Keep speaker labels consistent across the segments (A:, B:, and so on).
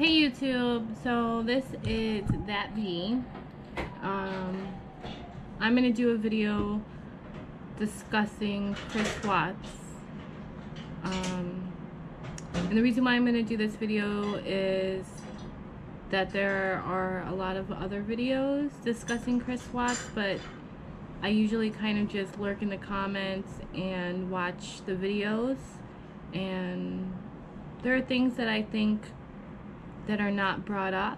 A: Hey YouTube, so this is That Bee. I'm gonna do a video discussing Chris Watts. And the reason why I'm gonna do this video is that there are a lot of other videos discussing Chris Watts, but I usually kind of just lurk in the comments and watch the videos, and there are things that I think that are not brought up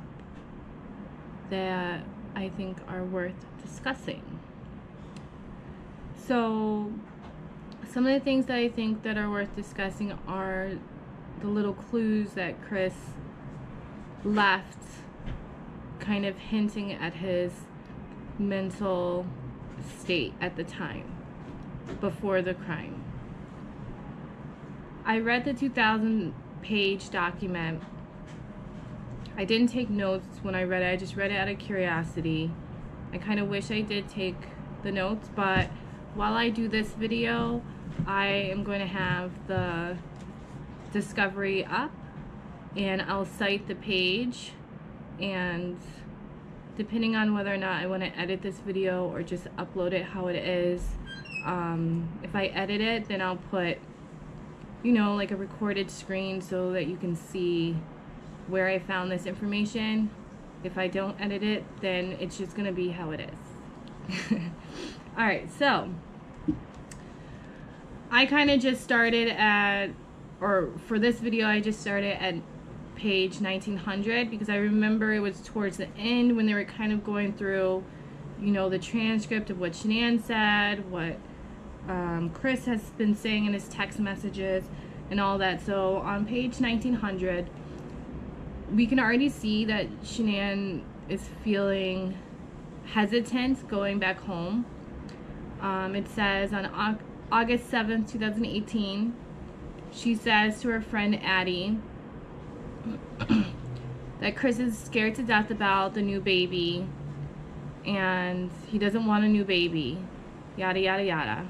A: that I think are worth discussing. So some of the things that I think that are worth discussing are the little clues that Chris left, kind of hinting at his mental state at the time before the crime. I read the 2,000-page document. I didn't take notes when I read it. I just read it out of curiosity. I kind of wish I did take the notes, but while I do this video, I am going to have the discovery up, and I'll cite the page, and depending on whether or not I want to edit this video or just upload it how it is, if I edit it, then I'll put, you know, like a recorded screen so that you can see where I found this information. If I don't edit it, then it's just gonna be how it is. Alright, so I kind of just started at, or for this video I just started at page 1900 because I remember it was towards the end when they were kind of going through, you know, the transcript of what Shanann said, what Chris has been saying in his text messages and all that. So on page 1900 we can already see that Shanann is feeling hesitant going back home. It says on August 7th, 2018, she says to her friend Addie that Chris is scared to death about the new baby and he doesn't want a new baby, yada yada yada.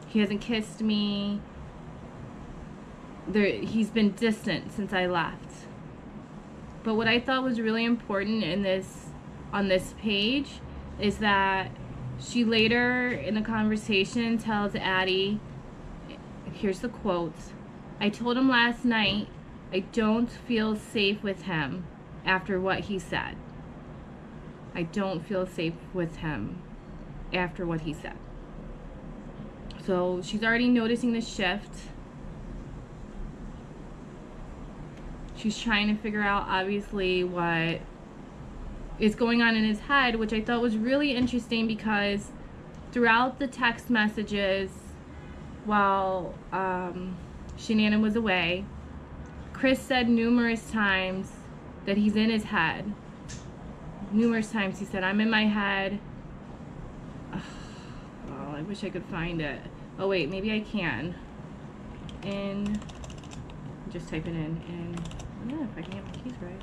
A: He hasn't kissed me. He's been distant since I left. But what I thought was really important in on this page is that she later in the conversation tells Addie, here's the quote, "I told him last night I don't feel safe with him after what he said. I don't feel safe with him after what he said." So she's already noticing the shift. She's trying to figure out, obviously, what is going on in his head, which I thought was really interesting because throughout the text messages while Shanann was away, Chris said numerous times that he's in his head. Numerous times he said, "I'm in my head." Oh, I wish I could find it. Oh wait, maybe I can. Just type it in. Yeah, if I can get my keys right.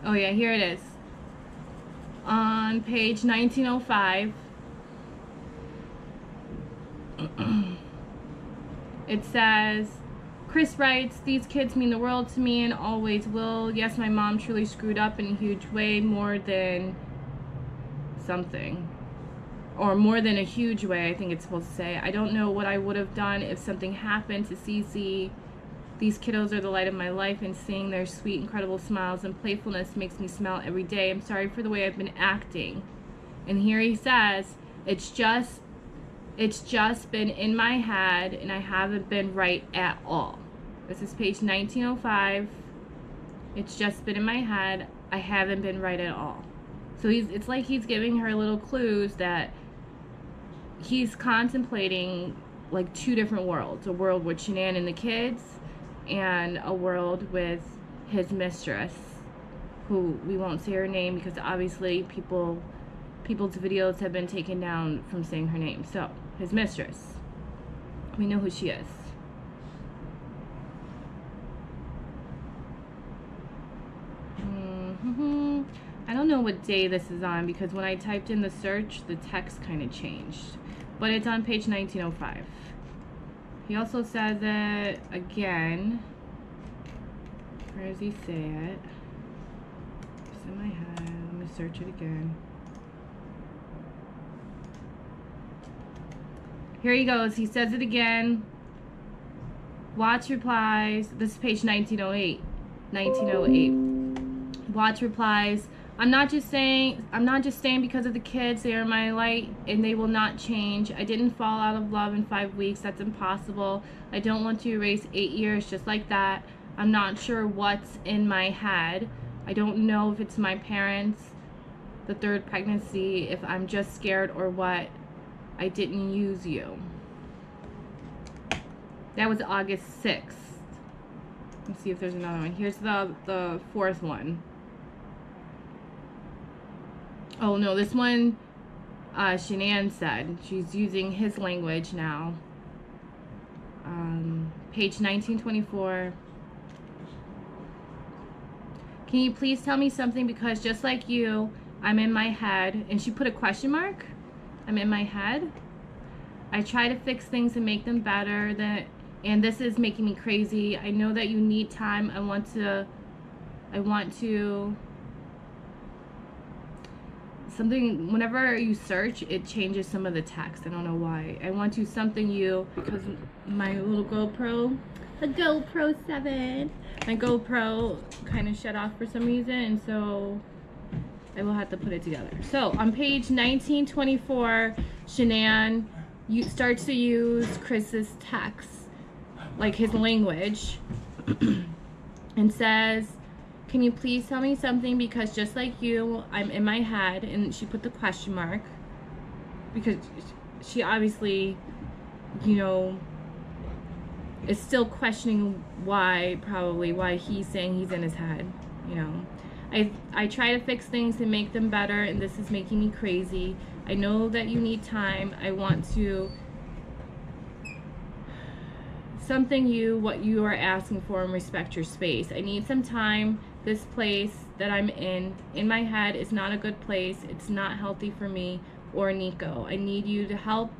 A: Oh yeah, here it is. On page 1905, it says, Chris writes, "These kids mean the world to me and always will. Yes, my mom truly screwed up in a huge way, more than something, or more than a huge way," I think it's supposed to say. "I don't know what I would have done if something happened to Cece. These kiddos are the light of my life, and seeing their sweet, incredible smiles and playfulness makes me smile every day. I'm sorry for the way I've been acting." And here he says, it's just been in my head and I haven't been right at all. This is page 1905. It's just been in my head. I haven't been right at all. So it's like he's giving her little clues that he's contemplating like two different worlds. A world with Shanann and the kids, and a world with his mistress, who we won't say her name because obviously people's videos have been taken down from saying her name. So, his mistress. We know who she is. I don't know what day this is on because when I typed in the search, the text kind of changed. But it's on page 1905. He also says it again. Where does he say it? It's in my head. Let me search it again. Here he goes. He says it again. Watch replies. This is page 1908. 1908. Watch replies. I'm not just staying because of the kids. They are my light and they will not change. I didn't fall out of love in 5 weeks. That's impossible. I don't want to erase 8 years just like that. I'm not sure what's in my head. I don't know if it's my parents, the third pregnancy, if I'm just scared or what. I didn't use you. That was August 6th. Let's see if there's another one. Here's the fourth one. Oh no, this one Shanann said. She's using his language now. Page 1924. Can you please tell me something, because just like you, I'm in my head. And she put a question mark. I'm in my head. I try to fix things and make them better, and this is making me crazy. I know that you need time. I want to something. Whenever you search, it changes some of the text. I don't know why. I want to something you, because my little GoPro, the GoPro 7, my GoPro kind of shut off for some reason, and so I will have to put it together. So on page 1924, Shanann starts to use Chris's text, like his language, and says, can you please tell me something, because just like you, I'm in my head. And she put the question mark because she obviously, you know, is still questioning probably why he's saying he's in his head, you know. I try to fix things and make them better, and this is making me crazy. I know that you need time. I want to what you are asking for, and respect your space. I need some time. This place that I'm in my head, is not a good place. It's not healthy for me or Nico. I need you to help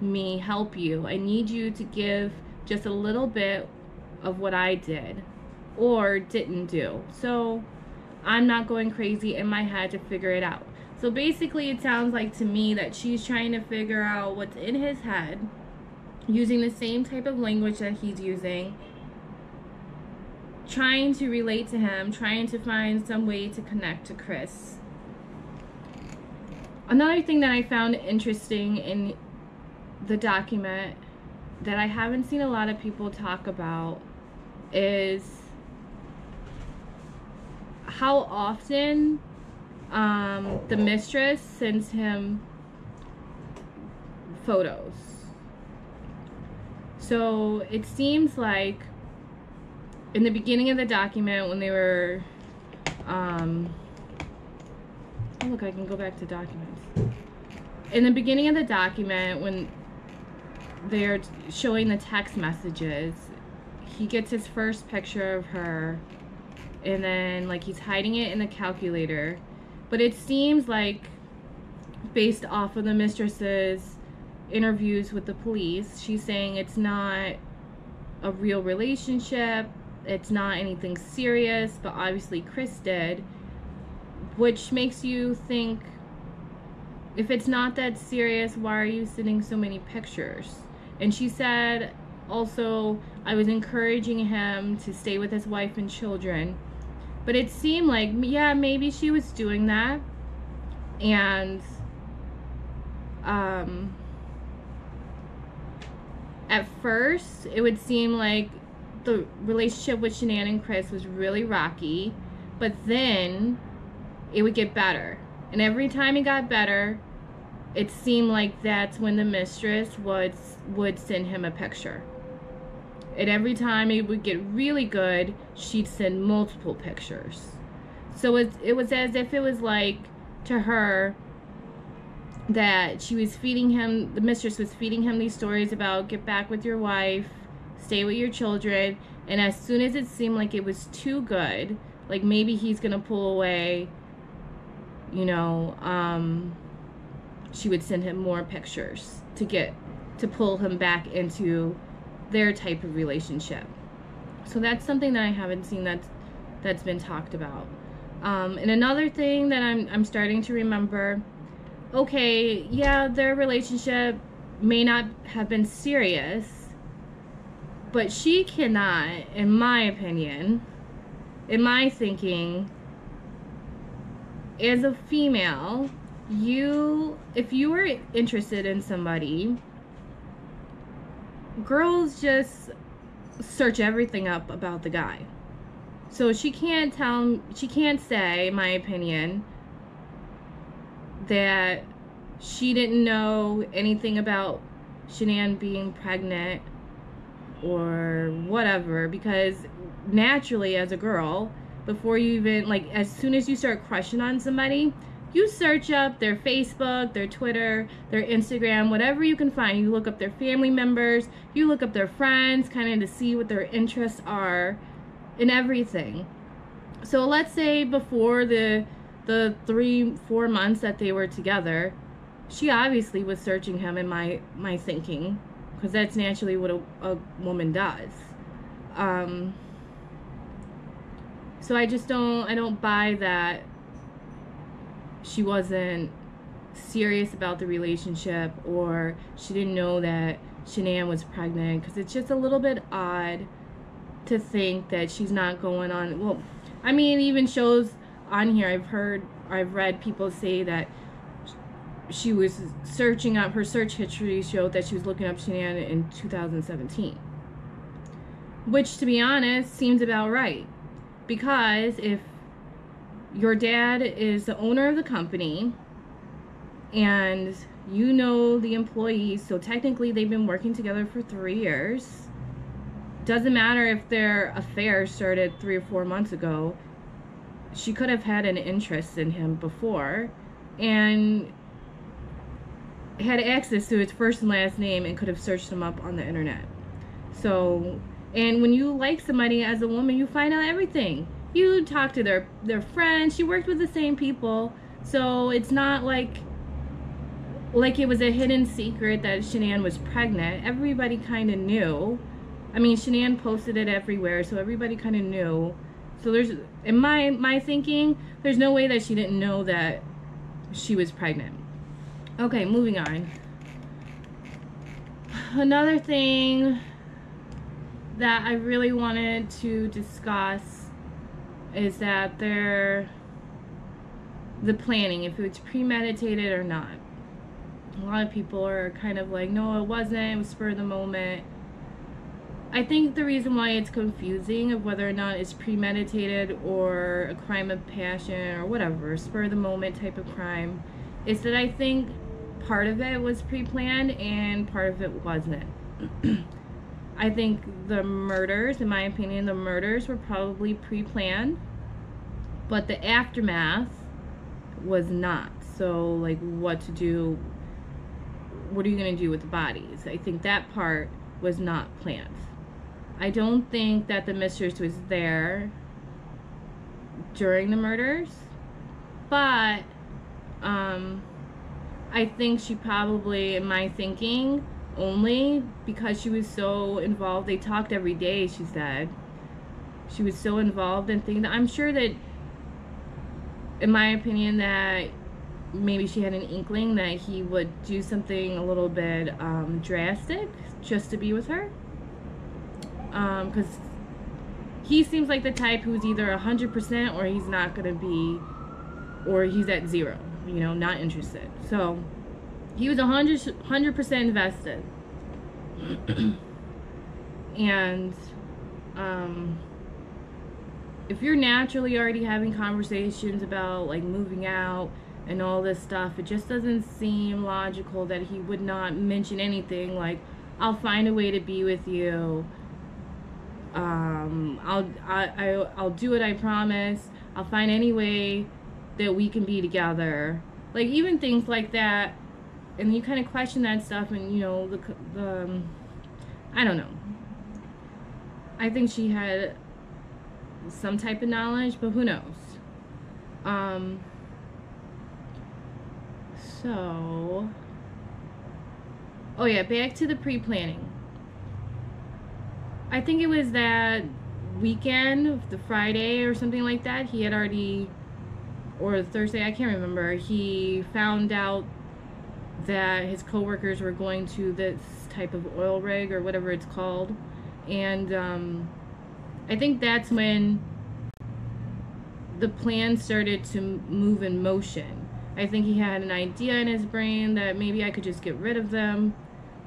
A: me help you. I need you to give just a little bit of what I did or didn't do, so I'm not going crazy in my head to figure it out. So basically it sounds like to me that she's trying to figure out what's in his head, using the same type of language that he's using, trying to relate to him, trying to find some way to connect to Chris. Another thing that I found interesting in the document that I haven't seen a lot of people talk about is how often the mistress sends him photos. So it seems like in the beginning of the document, when they were oh look, I can go back to documents. In the beginning of the document, when they're showing the text messages, he gets his first picture of her, and then like he's hiding it in the calculator. But it seems like, based off of the mistress's interviews with the police, she's saying it's not a real relationship, it's not anything serious, but obviously Chris did, which makes you think, if it's not that serious, why are you sending so many pictures? And she said also, I was encouraging him to stay with his wife and children. But it seemed like, yeah, maybe she was doing that. And at first, it would seem like the relationship with Shanann and Chris was really rocky. But then it would get better. And every time it got better, it seemed like that's when the mistress would send him a picture. And every time it would get really good, she'd send multiple pictures. So it was as if it was like, to her, that she was feeding him, the mistress was feeding him these stories about get back with your wife, stay with your children, and as soon as it seemed like it was too good, like maybe he's gonna pull away, You know, she would send him more pictures to pull him back into their type of relationship. So that's something that I haven't seen that's been talked about. And another thing that I'm starting to remember, okay, yeah, their relationship may not have been serious, but she cannot, in my opinion, in my thinking, as a female, if you were interested in somebody, girls just search everything up about the guy. So she can't say, in my opinion, that she didn't know anything about Shanann being pregnant or whatever, because naturally as a girl, before you even, like, as soon as you start crushing on somebody, you search up their Facebook, their Twitter, their Instagram, whatever you can find. You look up their family members, you look up their friends, kind of to see what their interests are and everything. So let's say before the 3-4 months that they were together, she obviously was searching him, in my thinking, because that's naturally what a woman does. So I don't buy that she wasn't serious about the relationship, or she didn't know that Shanann was pregnant, because it's just a little bit odd to think that she's not going on. Well, I mean, even shows on here, I've read people say that she was searching up, her search history showed that she was looking up Shanann in 2017, which, to be honest, seems about right. Because if your dad is the owner of the company and you know the employees, so technically they've been working together for 3 years, doesn't matter if their affair started 3 or 4 months ago, she could have had an interest in him before and had access to his first and last name and could have searched him up on the internet. So, and when you like somebody as a woman, you find out everything. You talk to their friends. She worked with the same people, so it's not like it was a hidden secret that Shanann was pregnant. Everybody kind of knew. I mean, Shanann posted it everywhere, so everybody kind of knew. So there's, in my thinking, there's no way that she didn't know that she was pregnant. Okay, moving on. Another thing that I really wanted to discuss is that the planning, if it's premeditated or not. A lot of people are kind of like, no, it wasn't, it was spur of the moment. I think the reason why it's confusing of whether or not it's premeditated or a crime of passion or whatever, spur of the moment type of crime, is that I think part of it was pre-planned and part of it wasn't. I think the murders, in my opinion, the murders were probably pre-planned, but the aftermath was not. So, like, what to do, what are you going to do with the bodies? I think that part was not planned. I don't think that the mistress was there during the murders, but I think she probably, in my thinking, only because she was so involved. They talked every day, she said. She was so involved in things. I'm sure that, in my opinion, that maybe she had an inkling that he would do something a little bit drastic just to be with her. Because he seems like the type who's either 100% or he's not going to be, or he's at 0, you know, not interested. So he was 100% invested. And if you're naturally already having conversations about like moving out and all this stuff, it just doesn't seem logical that he would not mention anything like, I'll find a way to be with you. I'll do it, I promise. I'll find any way that we can be together. Like, even things like that. And you kind of question that stuff, and you know, the I don't know. I think she had some type of knowledge, but who knows? So, oh yeah, back to the pre-planning. I think it was that weekend, the Friday or something like that, he had already, or Thursday, I can't remember, he found out that his coworkers were going to this type of oil rig or whatever it's called. And I think that's when the plan started to move in motion. I think he had an idea in his brain that maybe I could just get rid of them.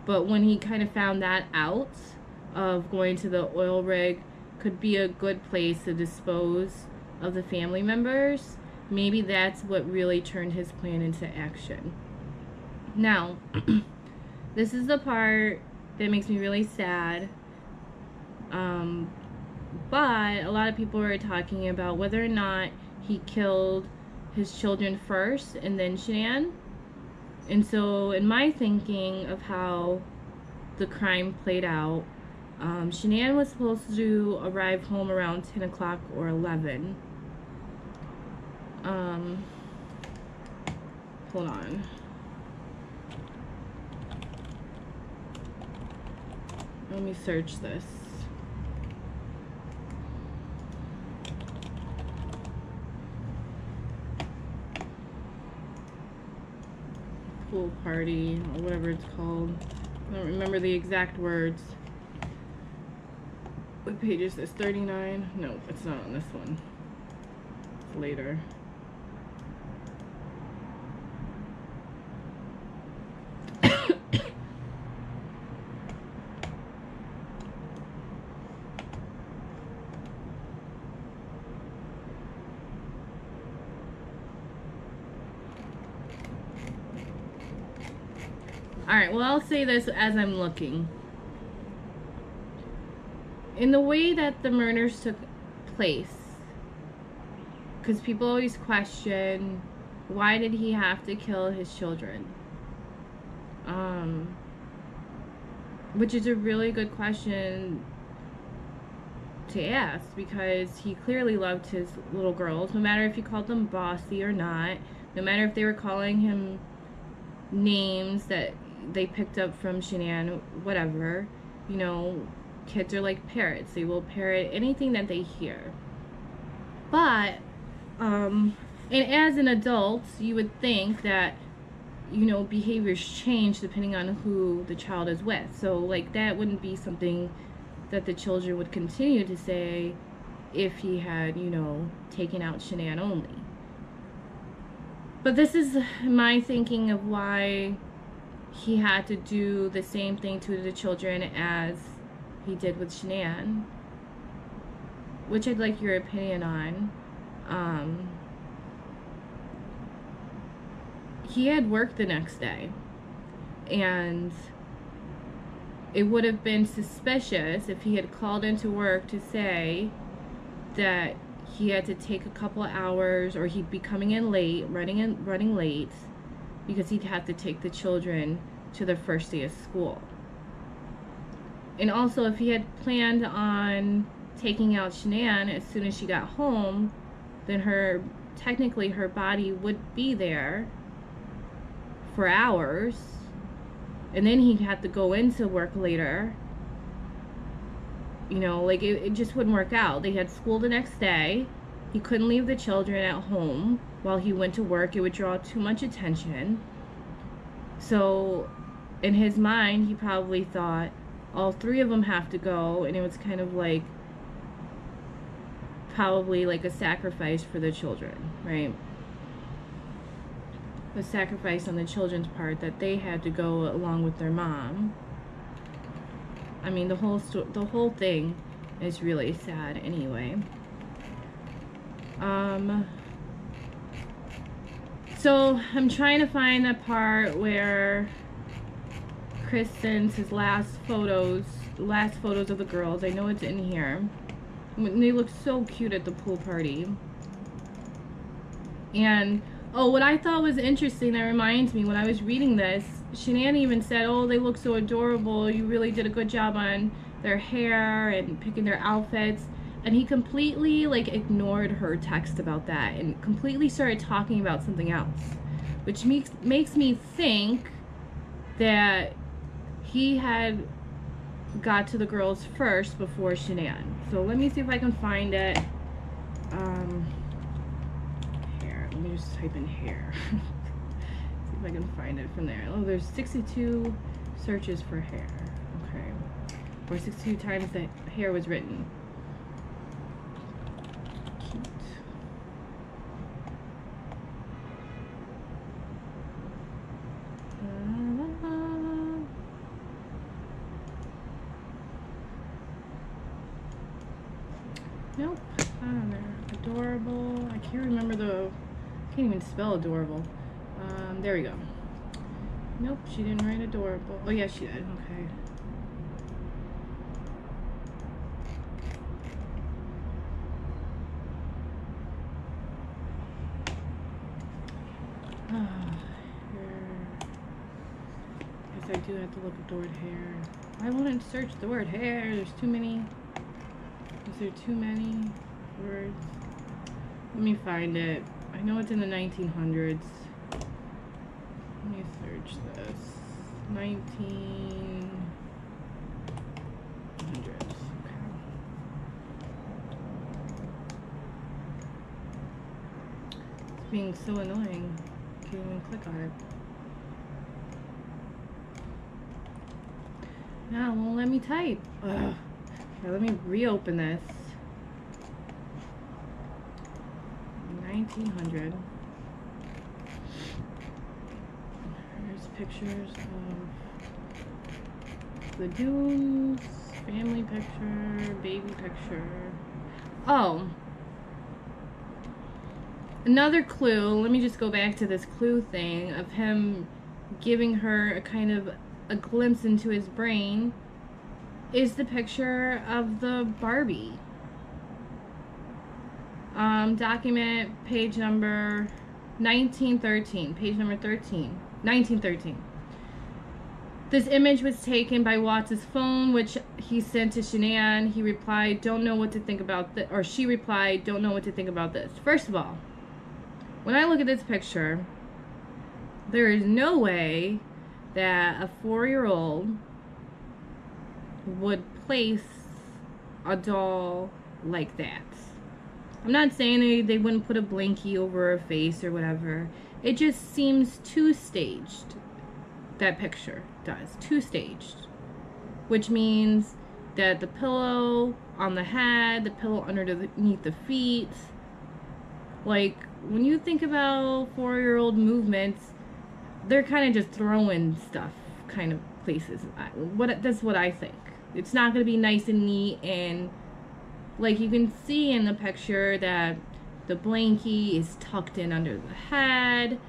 A: But when he kind of found that out, of going to the oil rig could be a good place to dispose of the family members, maybe that's what really turned his plan into action. Now, this is the part that makes me really sad. But a lot of people are talking about whether or not he killed his children first and then Shanann. And so in my thinking of how the crime played out, Shanann was supposed to arrive home around 10 o'clock or 11. Hold on. Let me search this. Pool party, or whatever it's called. I don't remember the exact words. What page is this? 39? No, it's not on this one. It's later. Alright, well, I'll say this as I'm looking. In the way that the murders took place, because people always question, why did he have to kill his children? Which is a really good question to ask, because he clearly loved his little girls, no matter if he called them bossy or not, no matter if they were calling him names that they picked up from Shanann, whatever. You know, kids are like parrots. They will parrot anything that they hear. But, and as an adult, you would think that, you know, behaviors change depending on who the child is with. So, like, that wouldn't be something that the children would continue to say if he had, you know, taken out Shanann only. But this is my thinking of why he had to do the same thing to the children as he did with Shanann, which I'd like your opinion on. He had work the next day, and it would have been suspicious if he had called into work to say that he had to take a couple of hours, or he'd be coming in late, running late, because he'd have to take the children to their first day of school. And also, if he had planned on taking out Shanann as soon as she got home, then technically her body would be there for hours, and then he'd have to go into work later. You know, like, it just wouldn't work out. They had school the next day. He couldn't leave the children at home while he went to work. It would draw too much attention. So, in his mind, he probably thought, all three of them have to go, and it was kind of like, probably like a sacrifice for the children, right? A sacrifice on the children's part that they had to go along with their mom. I mean, the whole thing is really sad anyway. So I'm trying to find the part where Chris sends his last photos of the girls. I know it's in here. They look so cute at the pool party. And oh, what I thought was interesting, that reminds me, when I was reading this, Shanann even said, oh, they look so adorable, you really did a good job on their hair and picking their outfits. And he completely, like, ignored her text about that and completely started talking about something else. which makes me think that he had got to the girls first before Shanann. So let me see if I can find it. Hair. Let me just type in hair. See if I can find it from there. Oh, there's 62 searches for hair. Okay. Or 62 times that hair was written. Cute. Nope, not on there. Adorable. I can't remember can't even spell adorable. There we go. Nope, she didn't write adorable. Oh, yeah, she did. Okay. Guess I do have to look at the word hair. I wouldn't search the word hair. There's too many. Is there too many words? Let me find it. I know it's in the 1900s. Let me search this. 1900s. Okay. It's being so annoying. I can't even click on it. Now it won't let me type. Ugh. Now let me reopen this. 1900. There's pictures of the dunes, family picture, baby picture. Oh. Another clue, let me just go back to this clue thing of him giving her a kind of a glimpse into his brain, is the picture of the Barbie. Document page number 1913, page number 13, 1913. This image was taken by Watts' phone, which he sent to Shanann. He replied, don't know what to think about this, or she replied, don't know what to think about this. First of all, when I look at this picture, there is no way that a 4-year-old would place a doll like that. I'm not saying they wouldn't put a blankie over her face or whatever. It just seems too staged. That picture does. Too staged. Which means that the pillow on the head, the pillow underneath the feet. Like, when you think about 4-year-old movements, they're kind of just throwing stuff kind of places. That's what I think. It's not going to be nice and neat, and like you can see in the picture that the blankie is tucked in under the head,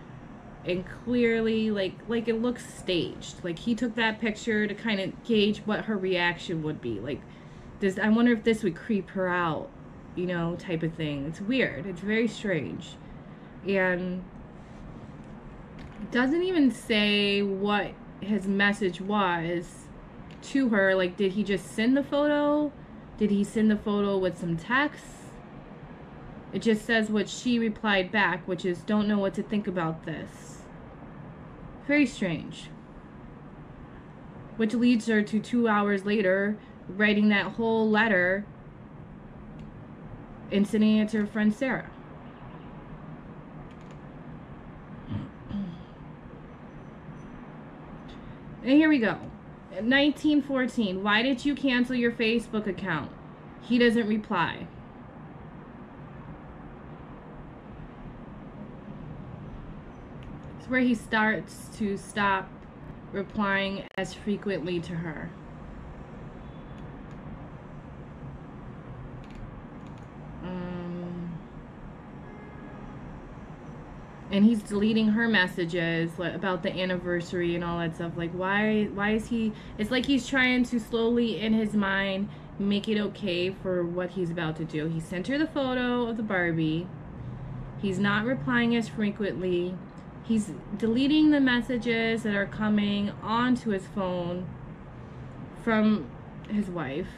A: and clearly like it looks staged. Like he took that picture to kind of gauge what her reaction would be. Like, I wonder if this would creep her out, you know, type of thing. It's weird. It's very strange. And doesn't even say what his message was to her. Like, did he just send the photo? Did he send the photo with some text? It just says what she replied back, which is, don't know what to think about this. Very strange. Which leads her to 2 hours later writing that whole letter and sending it to her friend Sarah. And here we go. 1914. Why did you cancel your Facebook account? He doesn't reply. It's where he starts to stop replying as frequently to her. And he's deleting her messages about the anniversary and all that stuff. Like, why is he... It's like he's trying to slowly, in his mind, make it okay for what he's about to do. He sent her the photo of the Barbie. He's not replying as frequently. He's deleting the messages that are coming onto his phone from his wife.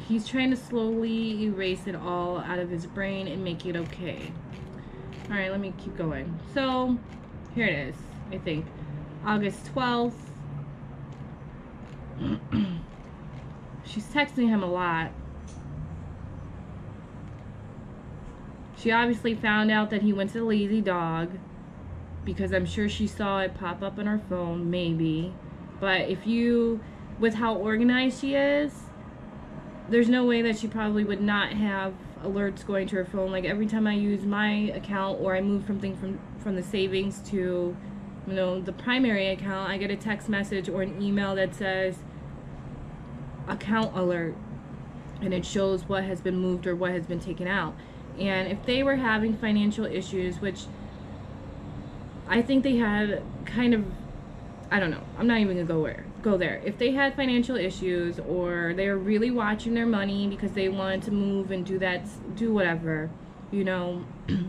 A: He's trying to slowly erase it all out of his brain and make it okay. All right, let me keep going. So here it is, I think. August 12th. She's texting him a lot. She obviously found out that he went to the Lazy Dog, because I'm sure she saw it pop up on her phone, maybe. But if you, with how organized she is, there's no way that she probably would not have alerts going to her phone. Like every time I use my account or I move something from the savings to, you know, the primary account, I get a text message or an email that says account alert, and it shows what has been moved or what has been taken out. And if they were having financial issues, which I think they had kind of, I don't know, I'm not even gonna go there. If they had financial issues or they were really watching their money because they wanted to move and do whatever, you know,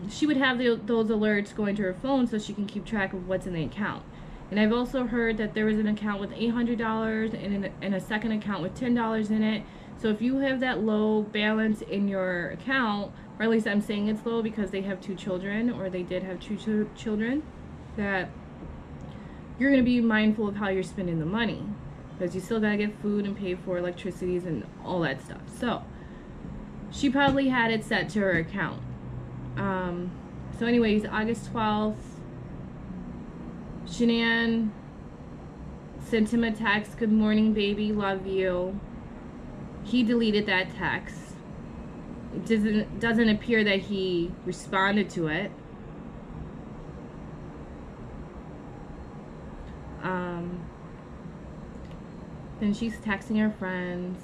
A: she would have those alerts going to her phone so she can keep track of what's in the account. And I've also heard that there was an account with $800 and a second account with $10 in it. So if you have that low balance in your account, or at least I'm saying it's low because they have 2 children, or they did have 2 children, that you're going to be mindful of how you're spending the money, because you still got to get food and pay for electricities and all that stuff. So she probably had it set to her account. So anyways, August 12th, Shanann sent him a text, "Good morning, baby, love you." He deleted that text. It doesn't appear that he responded to it. Then she's texting her friends.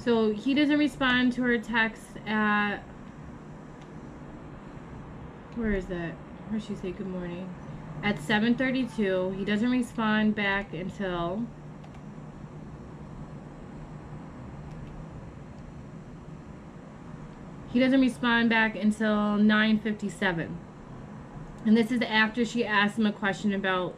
A: So he doesn't respond to her text at, where is that? Where she say good morning? At 7:32. He doesn't respond back until He doesn't respond back until 9:57. And this is after she asked him a question about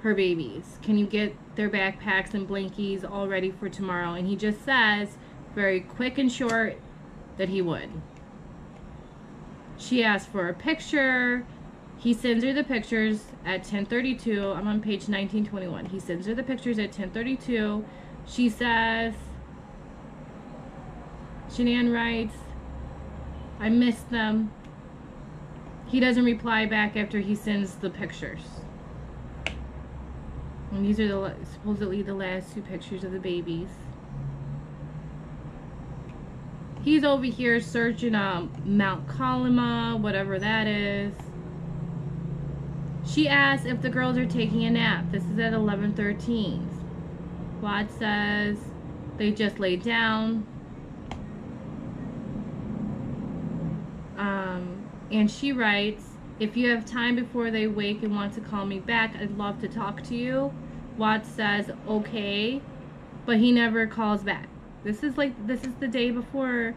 A: her babies. Can you get their backpacks and blankies all ready for tomorrow? And he just says, very quick and short, that he would. She asked for a picture. He sends her the pictures at 10:32. I'm on page 1921. He sends her the pictures at 10:32. She says, Shanann writes, I miss them. He doesn't reply back after he sends the pictures. And these are supposedly the last 2 pictures of the babies. He's over here searching Mount Kalima, whatever that is. She asks if the girls are taking a nap. This is at 11:13. Wad says they just laid down. And she writes, if you have time before they wake and want to call me back, I'd love to talk to you. Watts says, okay, but he never calls back. This is the day before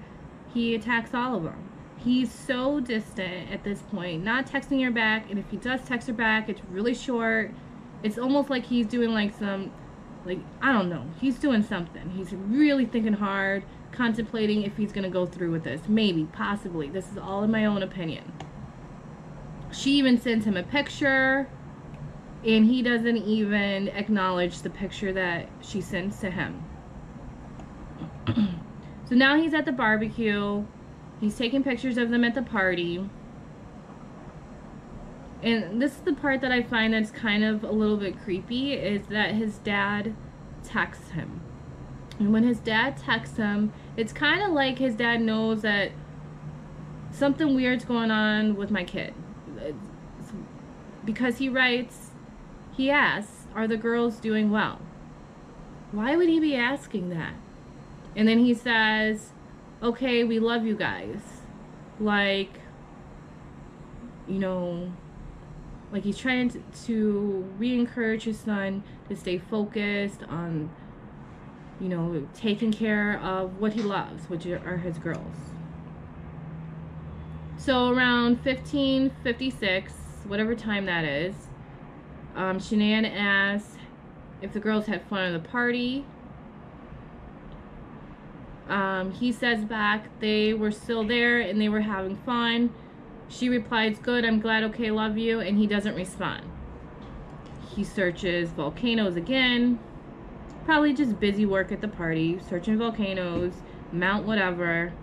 A: he attacks all of them. He's so distant at this point, not texting her back, and if he does text her back, it's really short. It's almost like he's doing I don't know, he's doing something. He's really thinking hard, contemplating if he's going to go through with this. Maybe, possibly. This is all in my own opinion. She even sends him a picture, and he doesn't even acknowledge the picture that she sends to him. So now he's at the barbecue. He's taking pictures of them at the party. And this is the part that I find that's kind of a little bit creepy, is that his dad texts him. And when his dad texts him, it's kind of like his dad knows that something weird's going on with my kid. Because he writes, he asks, are the girls doing well? Why would he be asking that? And then he says, okay, we love you guys. Like, you know, like he's trying to re-encourage his son to stay focused on, you know, taking care of what he loves, which are his girls. So around 15:56, whatever time that is, Shanann asks if the girls had fun at the party. He says back they were still there and they were having fun. She replies, good, I'm glad, okay, love you, and he doesn't respond. He searches volcanoes again. Probably just busy work at the party, searching volcanoes, Mount whatever.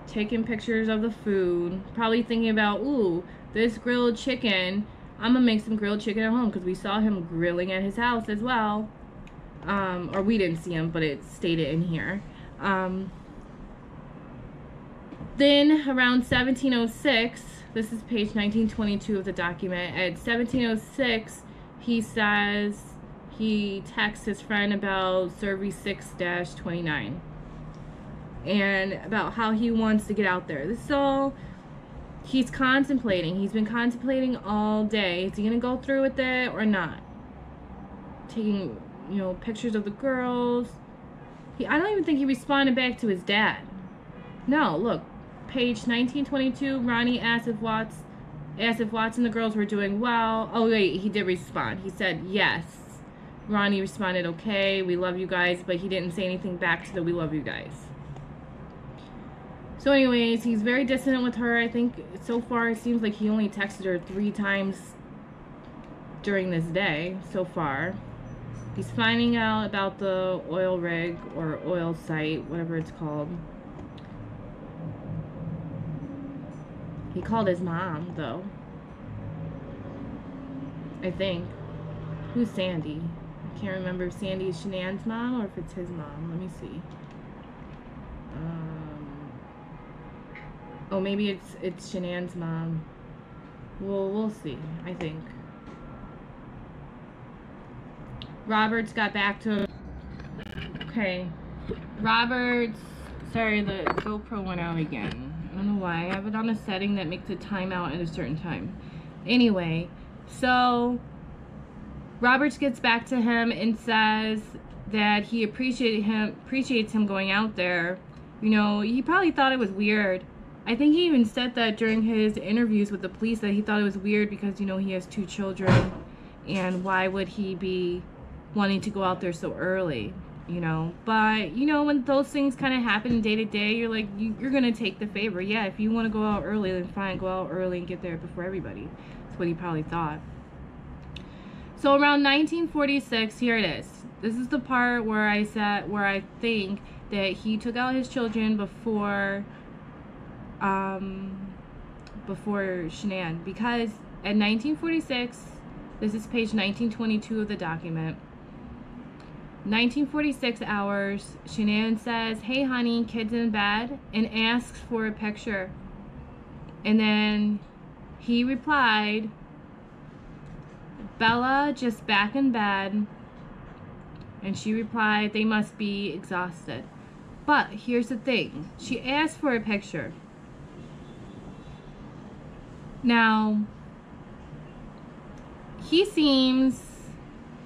A: Taking pictures of the food. Probably thinking about, ooh, this grilled chicken. I'm gonna make some grilled chicken at home, because we saw him grilling at his house as well. Or we didn't see him, but it's stated in here. Then around 1706, this is page 1922 of the document. At 1706, he says he texts his friend about Survey 6-29 and about how he wants to get out there. This is all he's contemplating. He's been contemplating all day. Is he gonna go through with it or not? Taking, you know, pictures of the girls. I don't even think he responded back to his dad. No, look, page 1922. Ronnie asked if Watts and the girls were doing well. Oh wait, he did respond. He said yes. Ronnie responded, okay, we love you guys, but he didn't say anything back to the we love you guys. So anyways, he's very distant with her. I think so far it seems like he only texted her 3 times during this day so far. He's finding out about the oil rig or oil site, whatever it's called. He called his mom, though. I think. Who's Sandy? I can't remember if Sandy is Shanann's mom or if it's his mom. Let me see. Oh, maybe it's Shanann's mom. We'll see, I think. Roberts got back to him. Okay. Roberts. Sorry, the GoPro went out again. I don't know why. I have it on a setting that makes it time out at a certain time. Anyway, so Roberts gets back to him and says that he appreciates him going out there. You know, he probably thought it was weird. I think he even said that during his interviews with the police, that he thought it was weird because, you know, he has 2 children, and why would he be wanting to go out there so early, you know? But, you know, when those things kind of happen day to day, you're like, you're gonna take the favor. Yeah, if you want to go out early, then fine, go out early and get there before everybody. That's what he probably thought. So around 1946, here it is. This is the part where I think that he took out his children before Shanann, because at 1946, this is page 1922 of the document. 1946 hours, Shanann says, hey honey, kids in bed, and asks for a picture. And then he replied, Bella, just back in bed. And she replied, they must be exhausted. But here's the thing, she asked for a picture. Now, he seems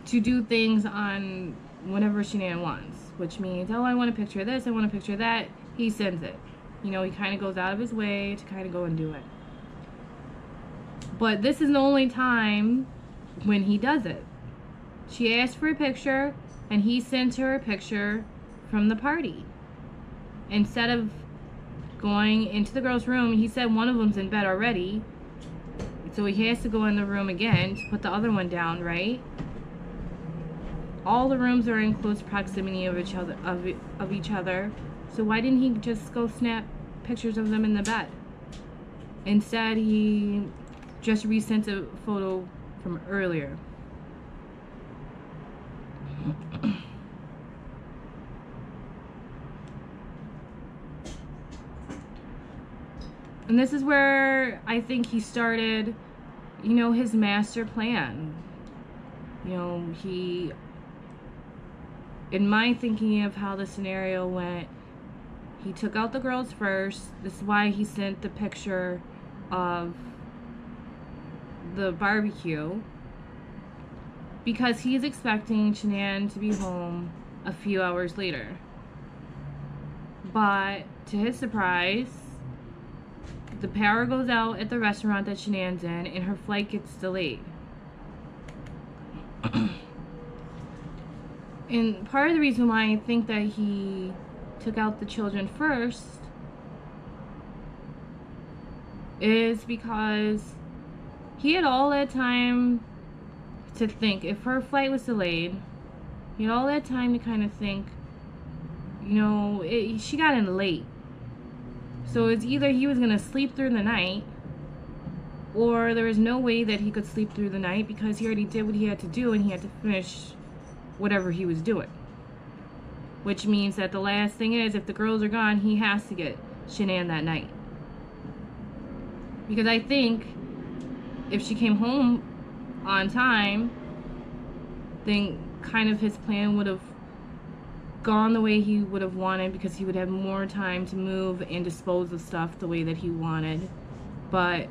A: to do things on whenever Shanann wants, which means, oh, I want a picture of this, I want a picture of that. He sends it. You know, he kind of goes out of his way to kind of go and do it. But this is the only time when he does it. She asked for a picture, and he sent her a picture from the party. Instead of going into the girl's room, he said one of them's in bed already, so he has to go in the room again to put the other one down, right? All the rooms are in close proximity of each other. So why didn't he just go snap pictures of them in the bed? Instead, he just resent a photo from earlier. And this is where I think he started, you know, his master plan. You know, in my thinking of how the scenario went, He took out the girls first. This is why he sent the picture of the barbecue. Because he's expecting Shanann to be home a few hours later. But to his surprise, the power goes out at the restaurant that Shanann's in, and her flight gets delayed. And part of the reason why I think that he took out the children first is because he had all that time to think. If her flight was delayed, he had all that time to kind of think, you know, she got in late. So it's either he was going to sleep through the night, or there was no way that he could sleep through the night because he already did what he had to do and he had to finish whatever he was doing. Which means that the last thing is, if the girls are gone, he has to get Shanann that night. Because I think if she came home on time, then kind of his plan would have gone the way he would have wanted, because he would have more time to move and dispose of stuff the way that he wanted. But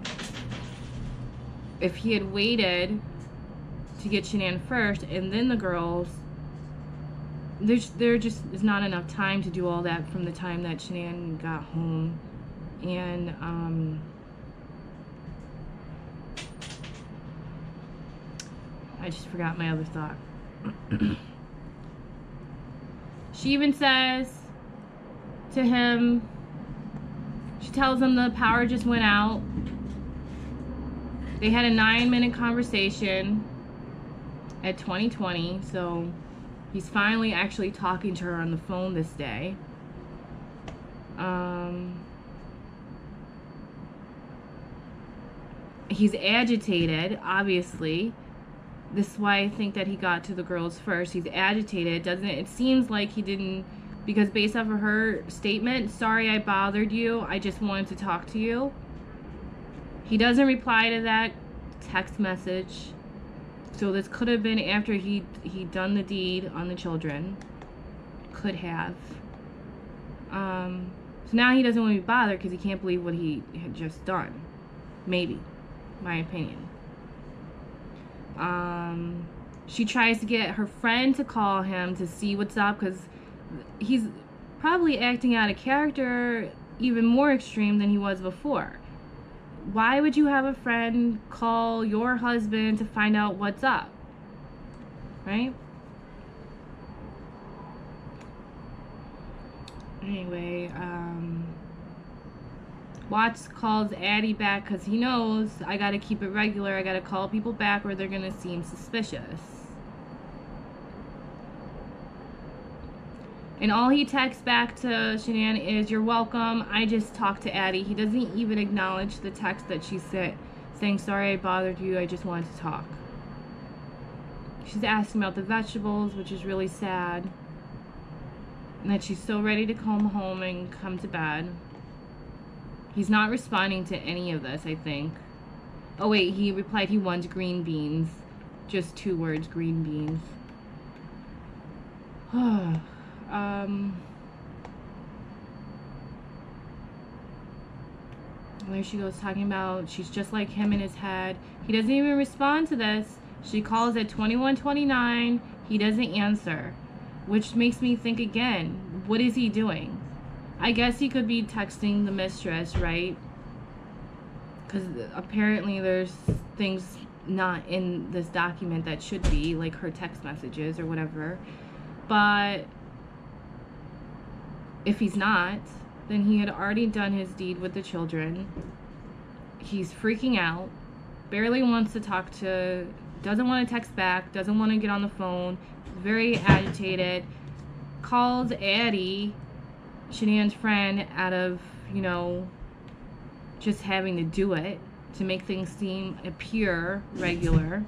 A: if he had waited to get Shanann first and then the girls, there just is not enough time to do all that from the time that Shanann got home. And I just forgot my other thought. She even says to him, she tells him the power just went out. They had a 9-minute conversation at 2020, so he's finally actually talking to her on the phone this day. He's agitated, obviously. This is why I think that he got to the girls first. He's agitated. It seems like he didn't, because based off of her statement, sorry I bothered you, I just wanted to talk to you. He doesn't reply to that text message. So this could have been after he'd done the deed on the children. Could have. So now he doesn't want to be bothered because he can't believe what he had just done. Maybe. My opinion. She tries to get her friend to call him to see what's up, because he's probably acting out of character even more extreme than he was before. Why would you have a friend call your husband to find out what's up? Right? Anyway, Watts calls Addie back because he knows, I gotta keep it regular. I gotta call people back or they're gonna seem suspicious. And all he texts back to Shanann is, you're welcome, I just talked to Addie. He doesn't even acknowledge the text that she sent saying, sorry I bothered you, I just wanted to talk. She's asking about the vegetables, which is really sad. And that she's so ready to come home and come to bed. He's not responding to any of this, I think. Oh wait, he replied he wants green beans. Just 2 words, green beans. There she goes talking about she's just like him in his head. He doesn't even respond to this. She calls at 21:29. He doesn't answer. Which makes me think again, what is he doing? I guess he could be texting the mistress, right? Because apparently there's things not in this document that should be, like her text messages or whatever. But if he's not, then he had already done his deed with the children. He's freaking out, barely wants to talk to, doesn't want to text back, doesn't want to get on the phone, very agitated, calls Addie, Shanann's friend, out of, you know, just having to do it to make things appear regular.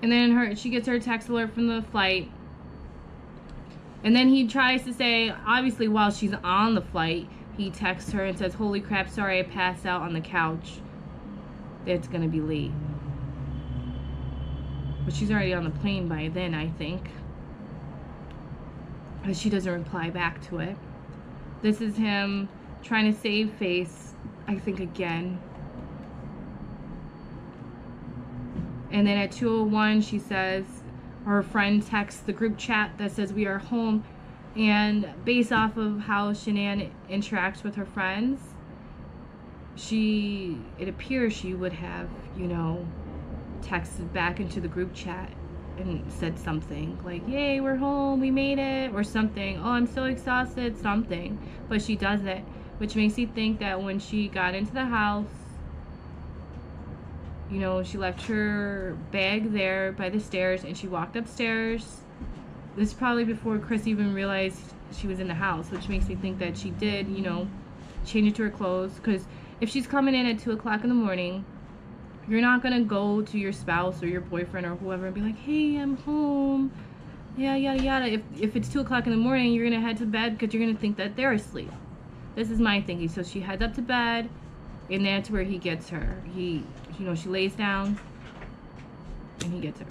A: And then she gets her text alert from the flight. And then he tries to say, obviously while she's on the flight, he texts her and says, holy crap, sorry I passed out on the couch. It's gonna be late. But she's already on the plane by then, I think. but she doesn't reply back to it. This is him trying to save face, I think, again. And then at 2:01, she says, her friend texts the group chat that says we are home. And based off of how Shanann interacts with her friends, it appears she would have, you know, texted back into the group chat and said something like, yay, we're home, we made it, or something. Oh, I'm so exhausted, something. But she doesn't, which makes me think that when she got into the house, you know, she left her bag there by the stairs and she walked upstairs. This is probably before Chris even realized she was in the house, which makes me think that she did, you know, change into her clothes. Because if she's coming in at 2 o'clock in the morning, you're not going to go to your spouse or your boyfriend or whoever and be like, hey, I'm home, yeah, yada, yada. If it's 2 o'clock in the morning, you're going to head to bed because you're going to think that they're asleep. This is my thinking. So she heads up to bed, and that's where he gets her. You know, she lays down, and he gets her.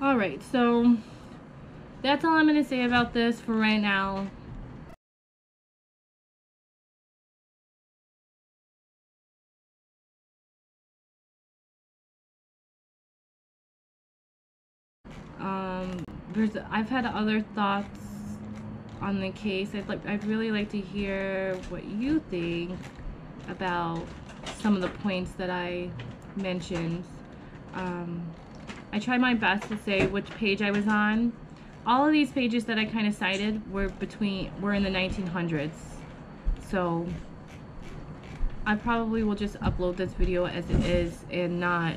A: Alright, so that's all I'm going to say about this for right now. I've had other thoughts on the case. I'd really like to hear what you think about some of the points that I mentioned. I tried my best to say which page I was on. All of these pages that I kind of cited were in the 1900s. So I probably will just upload this video as it is and not,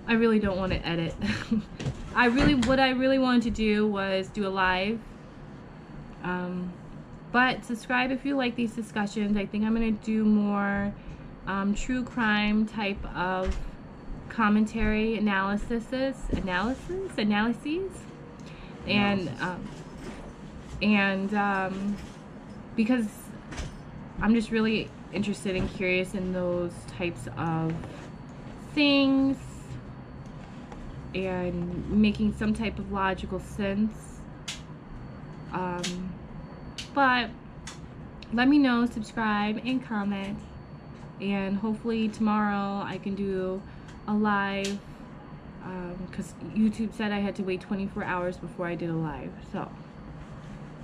A: I really don't want to edit. What I really wanted to do was do a live. But subscribe if you like these discussions. I think I'm going to do more true crime type of commentary analyses, and because I'm just really interested and curious in those types of things and making some type of logical sense. But let me know, subscribe and comment, and hopefully tomorrow I can do a live, because YouTube said I had to wait 24 hours before I did a live. So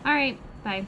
A: alright, bye.